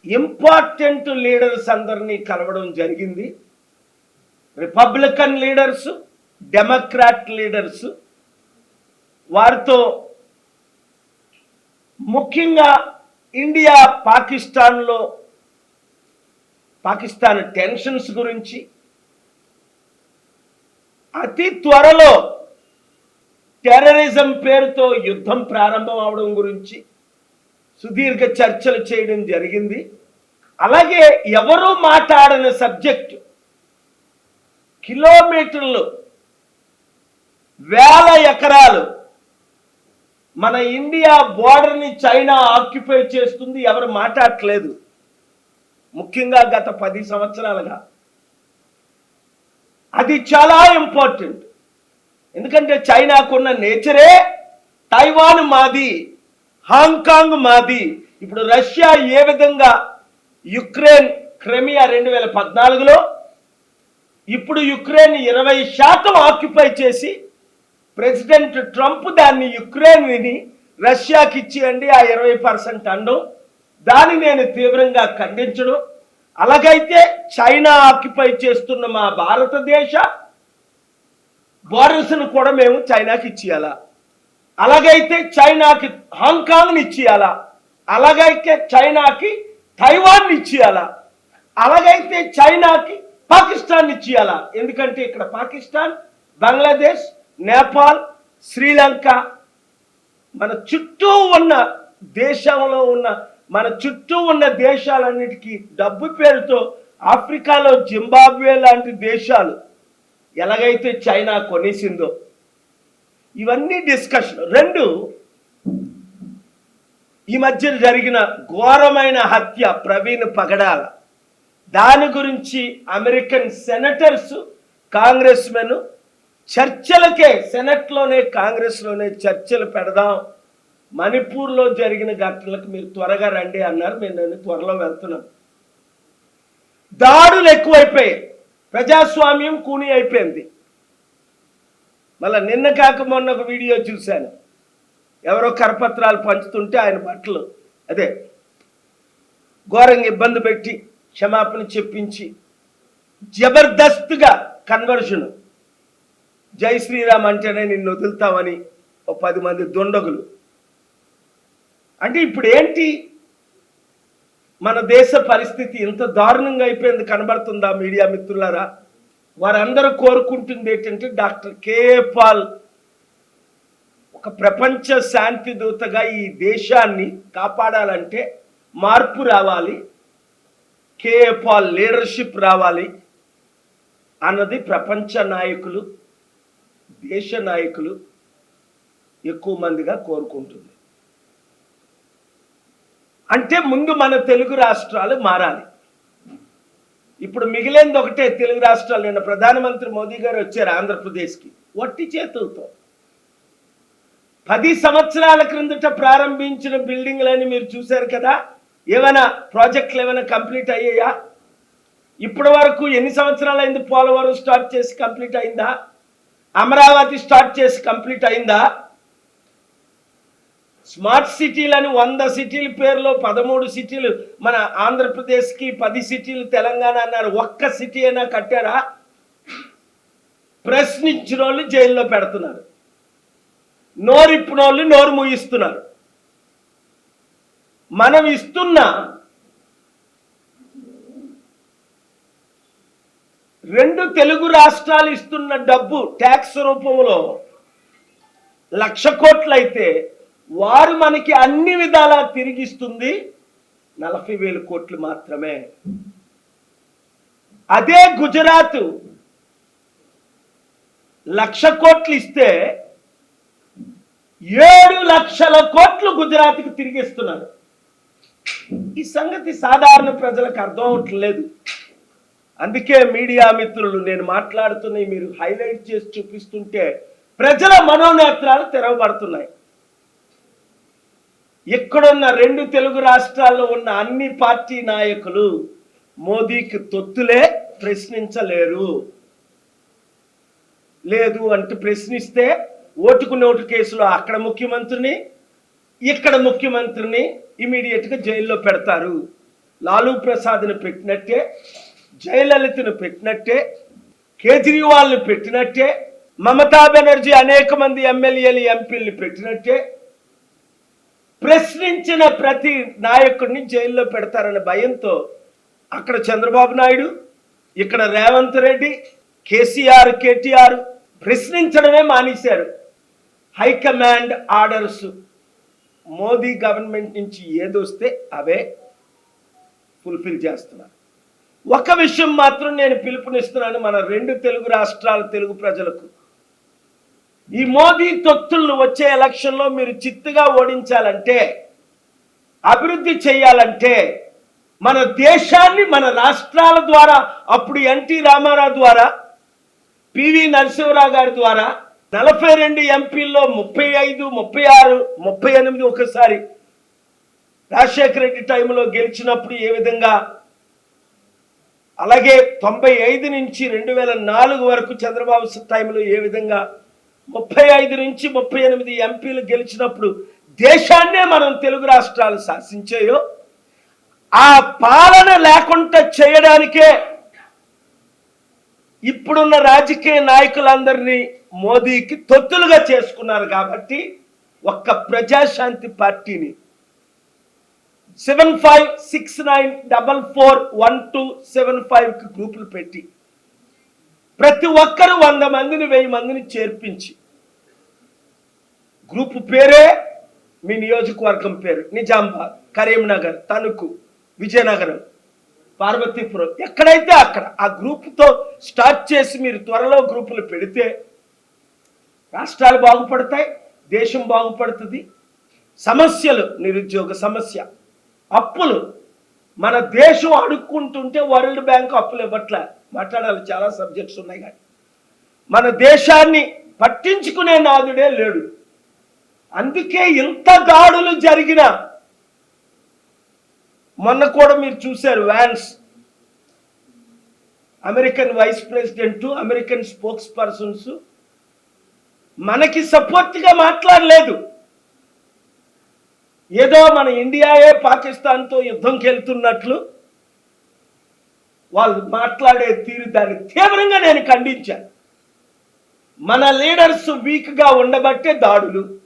Important leaders అందరినీ కలవడం జరిగింది. Republican leaders, Democrat leaders. వారితో ముఖ్యంగా ఇండియా పాకిస్తాన్ టెన్షన్స్ గురించి, అతి త్వరలో టెర్రరిజం పేరుతో యుద్ధం ప్రారంభం అవడం గురించి సుదీర్ఘ చర్చలు చేయడం జరిగింది. అలాగే ఎవరూ మాట్లాడని సబ్జెక్టు, కిలోమీటర్లు, వేల ఎకరాలు మన ఇండియా బోర్డర్ని చైనా ఆక్యుపై చేస్తుంది, ఎవరు మాట్లాడట్లేదు. ముఖ్యంగా గత 10 సంవత్సరాలుగా అది చాలా ఇంపార్టెంట్. ఎందుకంటే చైనాకున్న నేచరే తైవాన్ మాది, హాంకాంగ్ మాది. ఇప్పుడు రష్యా ఏ విధంగా యుక్రెయిన్ క్రిమియా 2014లో, ఇప్పుడు యుక్రెయిన్ 20% ఆక్యుపై చేసి ప్రెసిడెంట్ ట్రంప్ దాన్ని యుక్రెయిన్ని రష్యాకి ఇచ్చేయండి ఆ 20% అనడం, దాన్ని నేను తీవ్రంగా ఖండించడం. అలాగైతే చైనా ఆక్యుపై చేస్తున్న మా భారతదేశ బోర్డర్స్ను కూడా మేము చైనాకి ఇచ్చేయాలా, అలాగైతే చైనాకి హాంకాంగ్ని ఇచ్చేయాలా, అలాగైతే చైనాకి తైవాన్ని ఇచ్చేయాలా, అలాగైతే చైనాకి పాకిస్తాన్ ఇచ్చేయాలా. ఎందుకంటే ఇక్కడ పాకిస్తాన్, బంగ్లాదేశ్, నేపాల్, శ్రీలంక, మన చుట్టూ ఉన్న దేశాలన్నిటికీ డబ్బు పేరుతో ఆఫ్రికాలో జింబాబ్వే లాంటి దేశాలు ఎలాగైతే చైనా కొనేసిందో, ఇవన్నీ డిస్కషన్. 2, ఈ మధ్య జరిగిన ఘోరమైన హత్య ప్రవీణ్ పగడాల, దాని గురించి అమెరికన్ సెనేటర్స్, కాంగ్రెస్ మెన్ చర్చలకే, సెనెట్లోనే కాంగ్రెస్లోనే చర్చలు పెడదాం, మణిపూర్లో జరిగిన ఘటనలకు మీరు త్వరగా రండి అన్నారు. నేను త్వరలో వెళ్తున్నాను. దాడులు ఎక్కువైపోయాయి, ప్రజాస్వామ్యం కూని అయిపోయింది. మళ్ళీ నిన్న కాక మొన్న ఒక వీడియో చూశాను, ఎవరో కరపత్రాలు పంచుతుంటే ఆయన బట్టలు అదే ఘోరంగా ఇబ్బంది పెట్టి క్షమాపణ చెప్పించి జబర్దస్త్గా కన్వర్షన్, జై శ్రీరామ్ అంటేనే నిన్ను వదులుతామని 10 మంది దుండగులు. అంటే ఇప్పుడు ఏంటి మన దేశ పరిస్థితి ఇంత దారుణంగా అయిపోయింది కనబడుతుందా మీడియా మిత్రులారా? వారందరూ కోరుకుంటుంది ఏంటంటే డాక్టర్ కేఏ పాల్ ఒక ప్రపంచ శాంతి దూతగా ఈ దేశాన్ని కాపాడాలంటే మార్పు రావాలి, కేఏ పాల్ లీడర్షిప్ రావాలి అన్నది ప్రపంచ నాయకులు, దేశ నాయకులు ఎక్కువ మందిగా కోరుకుంటుంది. అంటే ముందు మన తెలుగు రాష్ట్రాలు మారాలి. ఇప్పుడు మిగిలింది ఒకటే, తెలుగు రాష్ట్రాలు. నిన్న ప్రధానమంత్రి మోదీ గారు వచ్చారు ఆంధ్రప్రదేశ్కి వట్టి చేతులతో. 10 సంవత్సరాల క్రిందట ప్రారంభించిన బిల్డింగ్లని మీరు చూశారు కదా. ఏమైనా ప్రాజెక్టులు ఏమైనా కంప్లీట్ అయ్యాయా? ఇప్పటి వరకు ఎన్ని సంవత్సరాలు అయింది? పోలవరం స్టార్ట్ చేసి కంప్లీట్ అయిందా? అమరావతి స్టార్ట్ చేసి కంప్లీట్ అయిందా? స్మార్ట్ సిటీలని 100 సిటీల పేరులో 13 సిటీలు మన ఆంధ్రప్రదేశ్కి, 10 సిటీలు తెలంగాణ అన్నారు. ఒక్క సిటీ అయినా కట్టారా? ప్రశ్నించిన వాళ్ళు జైల్లో పెడుతున్నారు, నోరిప్పిన వాళ్ళు నోరు మూయిస్తున్నారు. మనం ఇస్తున్న 2 తెలుగు రాష్ట్రాలు ఇస్తున్న డబ్బు ట్యాక్స్ రూపంలో 1,00,000 కోట్లు అయితే వారు మనకి అన్ని విధాలా తిరిగిస్తుంది 40,000 కోట్లు మాత్రమే. అదే గుజరాత్ 1,00,000 కోట్లు ఇస్తే 7 లక్షల కోట్లు గుజరాత్కి తిరిగిస్తున్నారు. ఈ సంగతి సాధారణ ప్రజలకు అర్థం అవట్లేదు. అందుకే మీడియా మిత్రులు నేను మాట్లాడుతున్న మీరు హైలైట్ చేసి చూపిస్తుంటే ప్రజల మనోనేత్రాలు తెరవబడుతున్నాయి. ఇక్కడున్న 2 తెలుగు రాష్ట్రాల్లో ఉన్న అన్ని పార్టీ నాయకులు మోదీకి తొత్తులే, ప్రశ్నించలేరు. లేదు అంటే ప్రశ్నిస్తే ఓటుకు నోటు కేసులో అక్కడ ముఖ్యమంత్రిని, ఇక్కడ ముఖ్యమంత్రిని ఇమీడియట్గా జైల్లో పెడతారు. లాలూ ప్రసాద్ని పెట్టినట్టే, జయలలితను పెట్టినట్టే, కేజ్రీవాల్ని పెట్టినట్టే, మమతా బెనర్జీ అనేక మంది ఎమ్మెల్యేలు ఎంపీలు పెట్టినట్టే ప్రశ్నించిన ప్రతి నాయకుడిని జైల్లో పెడతారనే భయంతో అక్కడ చంద్రబాబు నాయుడు, ఇక్కడ రేవంత్ రెడ్డి, కేసీఆర్, కేటీఆర్ ప్రశ్నించడమే మానేశారు. హైకమాండ్ ఆర్డర్స్ మోదీ గవర్నమెంట్ నుంచి ఏదొస్తే అవే ఫుల్ఫిల్ చేస్తున్నారు. ఒక విషయం మాత్రం నేను పిలుపునిస్తున్నాను మన రెండు తెలుగు రాష్ట్రాల తెలుగు ప్రజలకు. ఈ మోదీ తొత్తులను వచ్చే ఎలక్షన్లో మీరు చిత్తుగా ఓడించాలంటే, అభివృద్ధి చేయాలంటే, మన దేశాన్ని మన రాష్ట్రాల ద్వారా, అప్పుడు ఎన్టీ రామారావు ద్వారా, పివి నరసింహరావు గారి ద్వారా 42 ఎంపీల్లో 35, 36, 38 ఒకసారి రాజశేఖర రెడ్డి టైంలో గెలిచినప్పుడు ఏ విధంగా, అలాగే 95 నుంచి 2004 వరకు చంద్రబాబు టైంలో ఏ విధంగా 35 నుంచి 38 ఎంపీలు గెలిచినప్పుడు దేశాన్నే మనం తెలుగు రాష్ట్రాలు శాసించాయో, ఆ పాలన లేకుండా చేయడానికే ఇప్పుడున్న రాజకీయ నాయకులందరినీ మోదీకి తొత్తులుగా చేసుకున్నారు. కాబట్టి ఒక్క ప్రజాశాంతి పార్టీని 7569441275కి గ్రూపులు పెట్టి ప్రతి ఒక్కరు 100 మందిని 1000 మందిని చేర్పించి, గ్రూపు పేరే మీ నియోజకవర్గం పేరు, నిజామాబాద్, కరీంనగర్, తణుకు, విజయనగరం, పార్వతీపురం, ఎక్కడైతే అక్కడ ఆ గ్రూపుతో స్టార్ట్ చేసి మీరు త్వరలో గ్రూపులు పెడితే రాష్ట్రాలు బాగుపడతాయి, దేశం బాగుపడుతుంది. సమస్యలు, నిరుద్యోగ సమస్య, అప్పులు, మన దేశం అడుక్కుంటుంటే వరల్డ్ బ్యాంక్ అప్పులు ఇవ్వట్లే. మాట్లాడాలి, చాలా సబ్జెక్ట్స్ ఉన్నాయి, కానీ మన దేశాన్ని పట్టించుకునే నాదుడే లేడు. అందుకే ఇంత దాడులు జరిగిన, మొన్న కూడా మీరు చూశారు, Vance American vice president, American spokespersons మనకి సపోర్ట్గా మాట్లాడలేదు. ఏదో మన ఇండియాయే పాకిస్తాన్తో యుద్ధంకి వెళ్తున్నట్లు వాళ్ళు మాట్లాడే తీరు, దాన్ని తీవ్రంగా నేను ఖండించాను. మన లీడర్స్ వీక్గా ఉండబట్టే దాడులు,